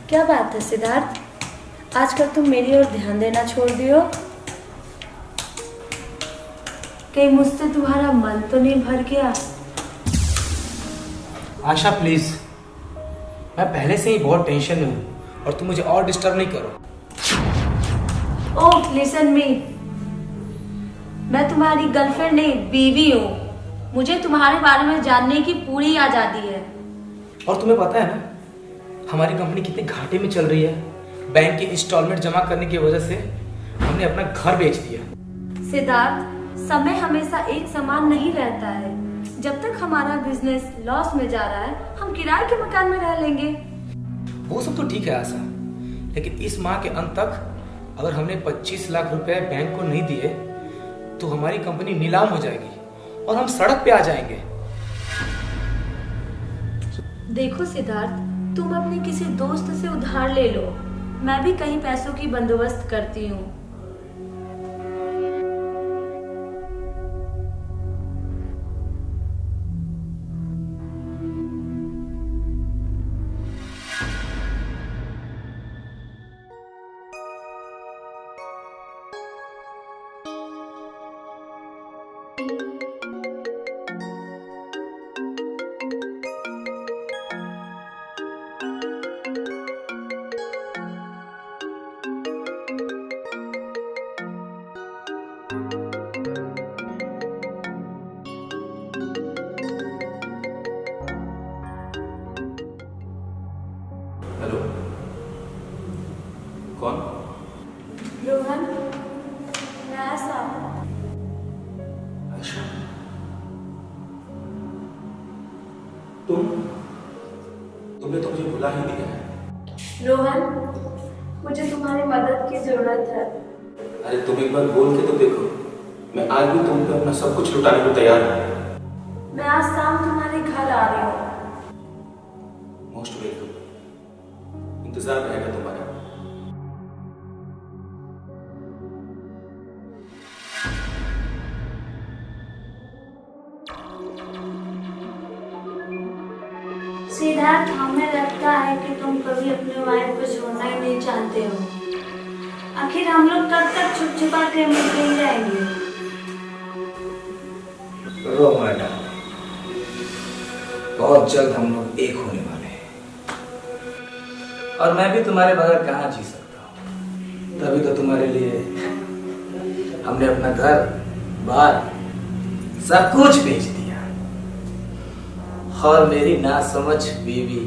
क्या बात है सिद्धार्थ, आजकल तुम मेरी ओर ध्यान देना छोड़ दियो। कहीं मुझसे तुम्हारा मन तो नहीं भर गया? आशा प्लीज, मैं पहले से ही बहुत टेंशन में हूँ और तुम मुझे और डिस्टर्ब नहीं करो। ओह लिसन मी, मैं तुम्हारी गर्लफ्रेंड नहीं बीवी हूँ। मुझे तुम्हारे बारे में जानने की पूरी आजादी है। और तुम्हें पता है ना हमारी कंपनी कितने घाटे में चल रही है। बैंक के इंस्टॉलमेंट जमा करने की वजह से हमने अपना घर बेच दिया। सिद्धार्थ, समय हमेशा एक समान नहीं रहता है। जब तक हमारा बिजनेस लॉस में जा रहा है हम किराए के मकान में रह लेंगे। वो सब तो ठीक है आशा, लेकिन इस माह के अंत तक अगर हमने 25 लाख रुपए बैंक को नहीं दिए तो हमारी कंपनी नीलाम हो जाएगी और हम सड़क पे आ जाएंगे। देखो सिद्धार्थ, तुम अपने किसी दोस्त से उधार ले लो, मैं भी कहीं पैसों की बंदोबस्त करती हूँ। हेलो, कौन? रोहन, मैं आशा। अच्छा, तुमने तो मुझे भुला ही दिया है। रोहन, मुझे तुम्हारी मदद की जरूरत है। अरे तुम एक बार बोल के तो देखो, मैं आज भी तुम पे अपना सब कुछ लुटाने को तैयार हूँ। मैं आज शाम तुम्हारे घर आ रही हूँ। मोस्ट वेलकम, इंतजार रहेगा तुम्हारा। सिद्धार्थ, हमें लगता है कि तुम कभी अपने वाइफ को छोड़ना ही नहीं चाहते हो। आखिर हम लोग कब तक छुप छुपा के मिलते ही रहेंगे? रो मैडम, बहुत जल्द हम लोग एक होने वाले हैं और मैं भी तुम्हारे बगैर कहाँ जी सकता हूँ। तभी तो तुम्हारे लिए हमने अपना घर बार सब कुछ बेच दिया और मेरी नासमझ बीवी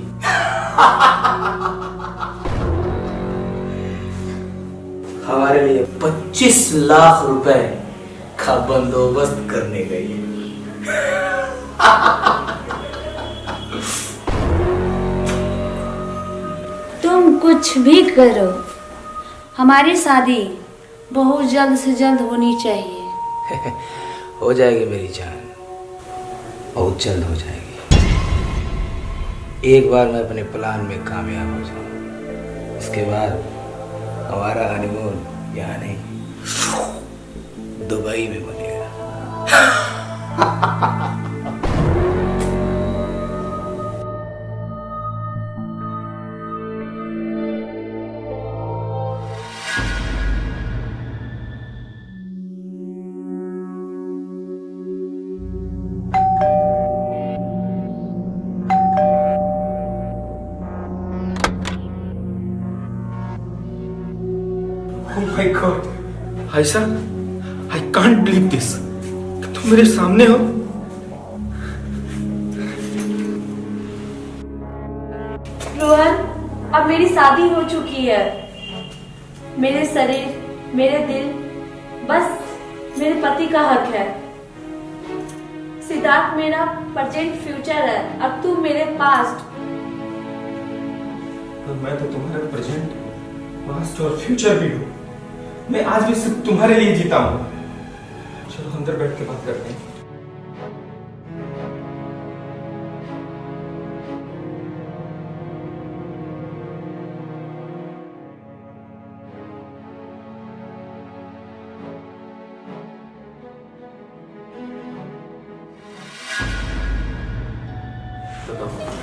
हमारे लिए 25 लाख रुपए का बंदोबस्त करने गई है। तुम कुछ भी करो, हमारी शादी बहुत जल्द से जल्द होनी चाहिए। हो जाएगी मेरी जान, बहुत जल्द हो जाएगी। एक बार मैं अपने प्लान में कामयाब हो जाऊं, इसके बाद हमारा हनीमून यहाँ नहीं, दुबई में बनेगा। Oh my God, Ayesha, I can't believe this. तुम मेरे सामने हो। रोहन, अब मेरी शादी हो चुकी है। मेरे शरीर, मेरे दिल, बस मेरे पति का हक है। सिद्धार्थ मेरा प्रेजेंट फ्यूचर है, अब तुम मेरे पास्ट। और मैं तो तुम्हारा प्रेजेंट, पास्ट और फ्यूचर भी हूँ। मैं आज भी सिर्फ तुम्हारे लिए जीता हूँ। चलो अंदर बैठ के बात करते हैं।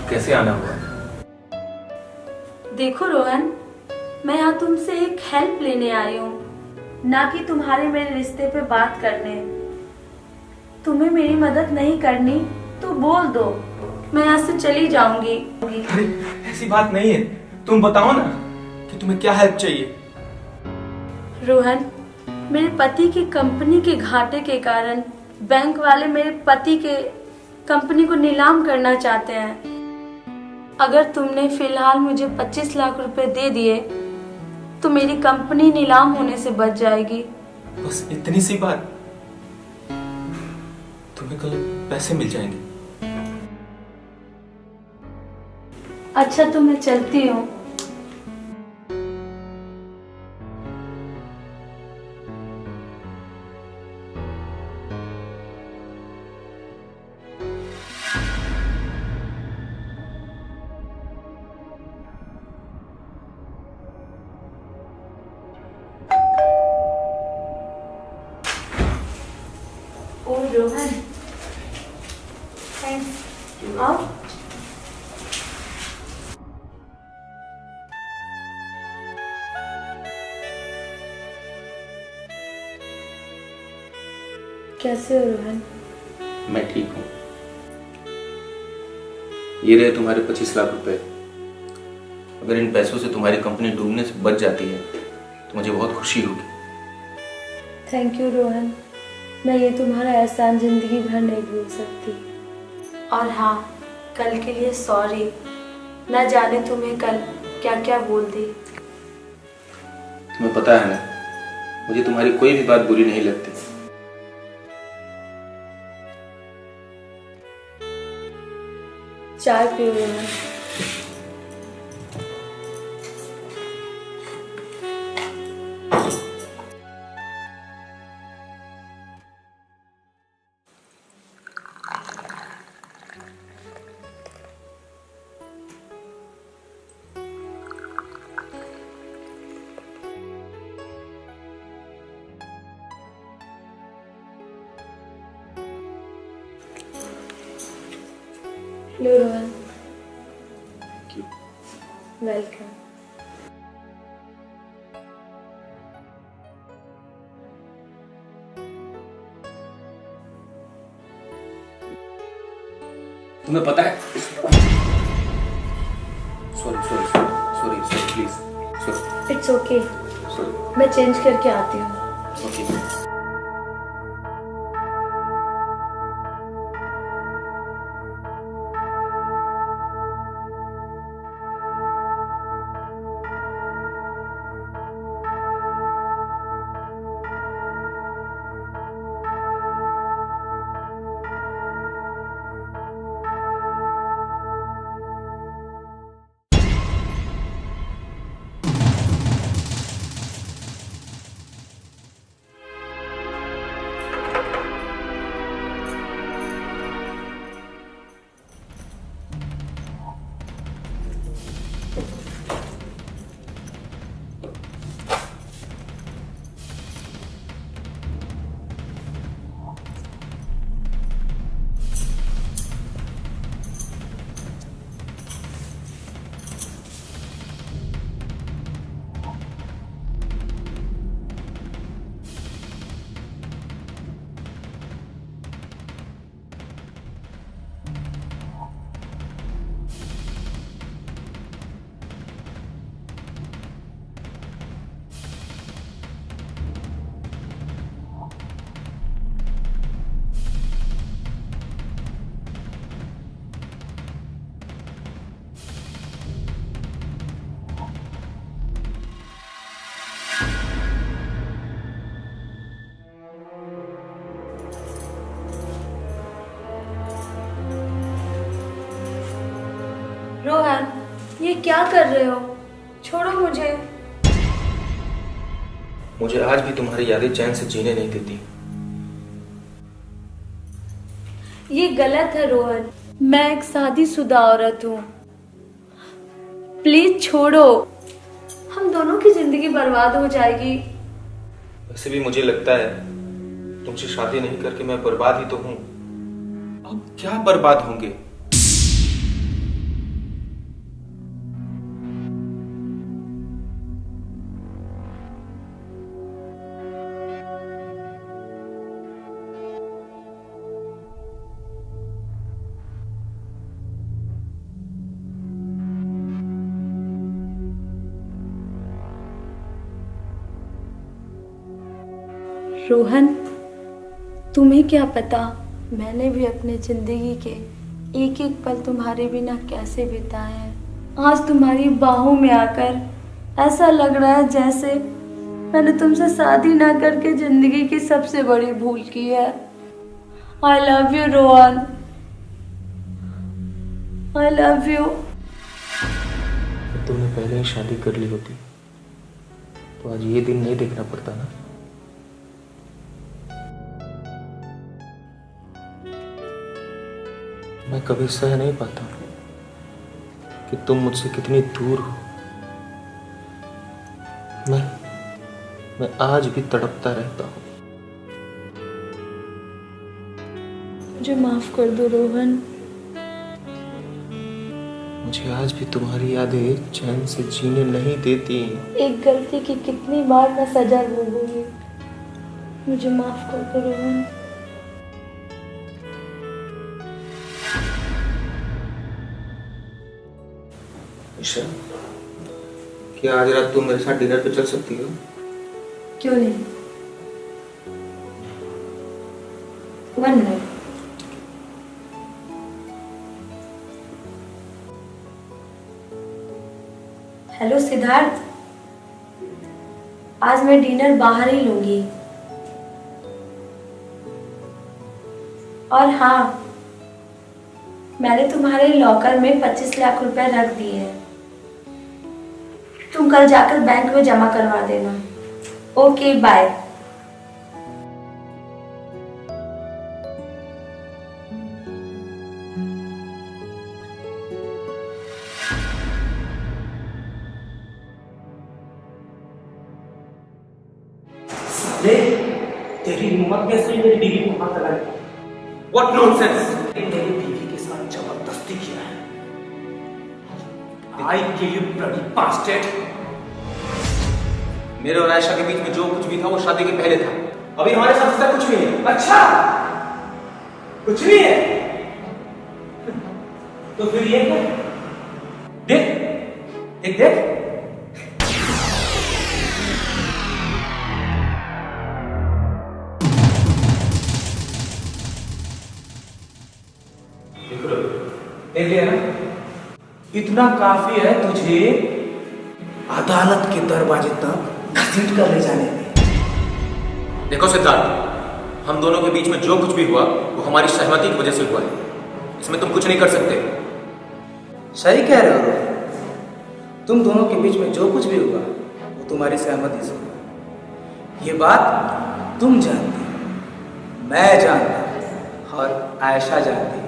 कैसे आना हुआ? देखो रोहन, मैं यहाँ तुमसे एक हेल्प लेने आई हूँ, ना कि तुम्हारे मेरे रिश्ते पे बात करने। तुम्हें मेरी मदद नहीं करनी तो बोल दो, मैं यहाँ से चली जाऊंगी। अरे ऐसी बात नहीं है, तुम बताओ ना कि तुम्हें क्या हेल्प चाहिए। रोहन, मेरे पति की कंपनी के घाटे के कारण बैंक वाले मेरे पति के कंपनी को नीलाम करना चाहते हैं। अगर तुमने फिलहाल मुझे 25 लाख रुपए दे दिए तो मेरी कंपनी नीलाम होने से बच जाएगी। बस इतनी सी बात? तुम्हें कल पैसे मिल जाएंगे। अच्छा तो मैं चलती हूँ। ओ रोहन, थैंक्स। आओ। कैसे हो रोहन? मैं ठीक हूँ। ये रहे तुम्हारे 25 लाख रुपए। अगर इन पैसों से तुम्हारी कंपनी डूबने से बच जाती है तो मुझे बहुत खुशी होगी। थैंक यू रोहन, मैं ये तुम्हारा एहसान जिंदगी भर नहीं भूल सकती। और हाँ, कल के लिए सॉरी, न जाने तुम्हें कल क्या क्या बोल दी। तुम्हें पता है ना, मुझे तुम्हारी कोई भी बात बुरी नहीं लगती। चाय पियो रोहन। लो रोहन। वेलकम। तुम्हें पता है? Sorry sorry sorry sorry please sorry. It's okay, sorry. मैं चेंज करके आती हूँ। ओके। क्या कर रहे हो? छोड़ो मुझे। मुझे आज भी तुम्हारी यादें चैन से जीने नहीं देती। ये गलत है रोहन, मैं एक शादीशुदा औरत हूँ। प्लीज छोड़ो, हम दोनों की जिंदगी बर्बाद हो जाएगी। वैसे भी मुझे लगता है तुमसे शादी नहीं करके मैं बर्बाद ही तो हूं। अब क्या बर्बाद होंगे? रोहन, तुम्हें क्या पता मैंने भी अपने जिंदगी के एक एक पल तुम्हारे बिना कैसे बिताए हैं। आज तुम्हारी बाहों में आकर ऐसा लग रहा है जैसे मैंने तुमसे शादी ना करके जिंदगी की सबसे बड़ी भूल की है। I love you Rohan, I love you. तुमने पहले ही शादी कर ली होती तो आज ये दिन नहीं देखना पड़ता ना। मैं कभी सह नहीं पाता कि तुम मुझसे कितनी दूर हो। मैं आज भी तड़पता रहता हूँ। मुझे माफ कर दो रोहन। मुझे आज भी तुम्हारी यादें चैन से जीने नहीं देती। एक गलती की कितनी बार मैं सजा भोगूंगी। मुझे माफ कर दो रोहन। ईशा, क्या आज रात तुम मेरे साथ डिनर पे चल सकती हो? क्यों नहीं? 1 मिनट। हेलो सिद्धार्थ, आज मैं डिनर बाहर ही लूंगी। और हाँ, मैंने तुम्हारे लॉकर में 25 लाख रुपए रख दिए हैं। तुम कल जाकर बैंक में जमा करवा देना। Okay, bye. तेरी हिम्मत कैसे हुई मेरी बीवी को हाथ लगाने की? What nonsense! तेरी बीवी के साथ जबरदस्ती किया है। I kill you bloody bastard! मेरे और आयशा के बीच में जो कुछ भी था वो शादी के पहले था। अभी हमारे साथ ऐसा कुछ भी नहीं। अच्छा, कुछ नहीं है तो फिर ये क्या? देख देख देख, देख लिया ना? इतना काफी है तुझे अदालत के दरवाजे तक घसीट कर ले जाने में। देखो सिद्धार्थ, हम दोनों के बीच में जो कुछ भी हुआ वो हमारी सहमति की वजह से हुआ है। इसमें तुम कुछ नहीं कर सकते। सही कह रहे हो। तुम दोनों के बीच में जो कुछ भी हुआ वो तुम्हारी सहमति से हुआ। ये बात तुम जानती, मैं जानता और आयशा जानती है,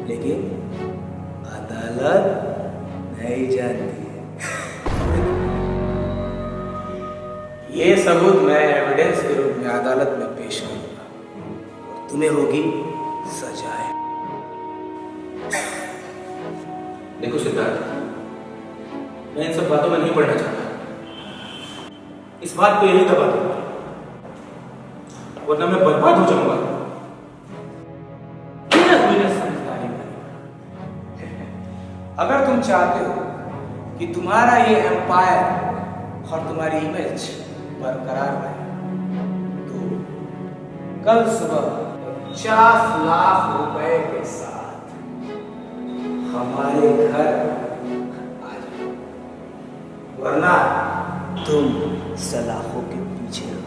लेकिन अदालत नहीं जानती है। ये सबूत मैं एविडेंस के रूप में अदालत में पेश करूंगा और तुम्हें होगी सजाएं। देखो सिद्धार्थ, मैं इन सब बातों में नहीं पढ़ना चाहता। इस बात को यही दबा दूंगा, वरना मैं बर्बाद हो जाऊंगा। अगर तुम चाहते हो कि तुम्हारा ये एम्पायर और तुम्हारी इमेज बरकरार रहे तो कल सुबह 50 लाख रुपए के साथ हमारे घर आ जाओ, वरना तुम सलाखों के पीछे रहो।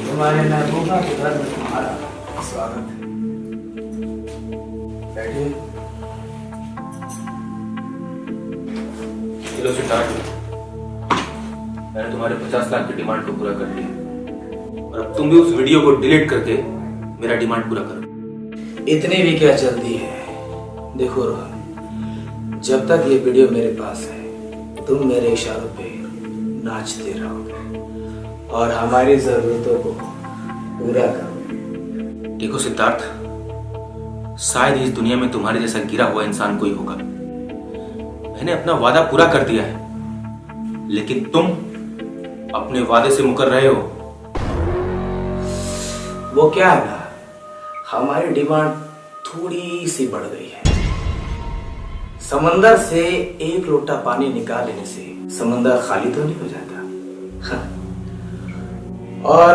तुम्हारे महबूबा के घर में तुम्हारा स्वागत है। बैठिए। चलो सिद्धार्थ, मैंने तुम्हारे 50 लाख की डिमांड को पूरा कर लिया और अब तुम भी उस वीडियो को डिलीट करके मेरा डिमांड पूरा करो। इतनी भी क्या जल्दी है? देखो रोहन, जब तक ये वीडियो मेरे पास है तुम मेरे इशारों पे नाचते रहोगे और हमारी जरूरतों को पूरा करोगे। देखो सिद्धार्थ, शायद इस दुनिया में तुम्हारे जैसा गिरा हुआ इंसान कोई होगा। मैंने अपना वादा पूरा कर दिया है, लेकिन तुम अपने वादे से मुकर रहे हो। वो क्या है ना, हमारी डिमांड थोड़ी सी बढ़ गई है। समंदर से एक लोटा पानी निकाल लेने से समंदर खाली तो नहीं हो जाता। हाँ। और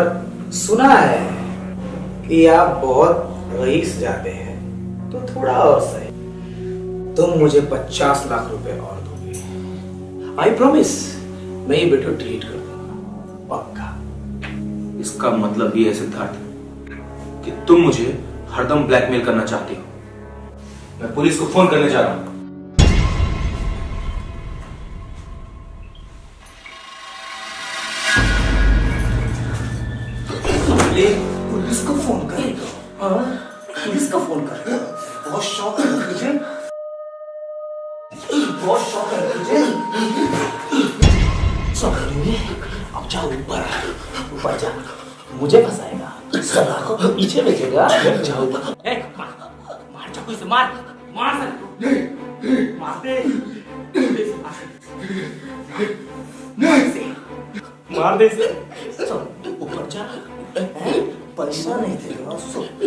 सुना है कि आप बहुत रईस जाते हैं, तो थोड़ा और सही, तुम मुझे 50 लाख रुपए और दोगे। आई प्रॉमिस, मैं ये वीडियो डिलीट कर दूंगा, पक्का। इसका मतलब ये है सिद्धार्थ कि तुम मुझे हरदम ब्लैकमेल करना चाहती हो। मैं पुलिस को फोन करने जा रहा हूं। पुलिस को फोन करेगा? पुलिस को फोन करेगा? बहुत शौक है तुझे, बहुत शौक है तुझे। अब जाओ ऊपर, ऊपर जा, मुझे फंसाएगा, सलाह को पीछे भेजेगा। जाओ मार चाकू से, मार मार मारते मार दे से। ऊपर जा, पैसा नहीं देगा फंसाएगा।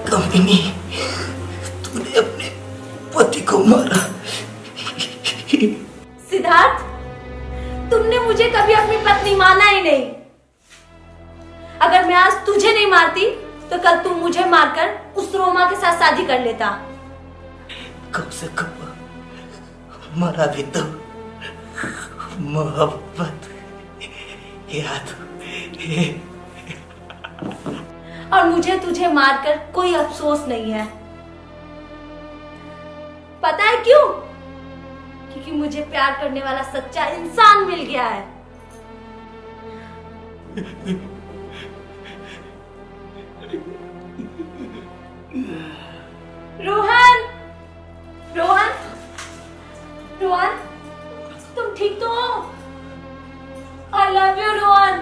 कमीनी, तूने अपने पति को मारा। सिद्धार्थ, तुमने मुझे कभी अपनी पत्नी माना ही नहीं। अगर मैं आज तुझे नहीं मारती तो कल तुम मुझे मारकर उस रोमा के साथ शादी कर लेता। कम से कम मरा भी तो मोहब्बत याद। और मुझे तुझे मारकर कोई अफसोस नहीं है। पता है क्यों? क्योंकि मुझे प्यार करने वाला सच्चा इंसान मिल गया है। रोहन, रोहन, रोहन, तुम ठीक तो हो? I love you, Rohan.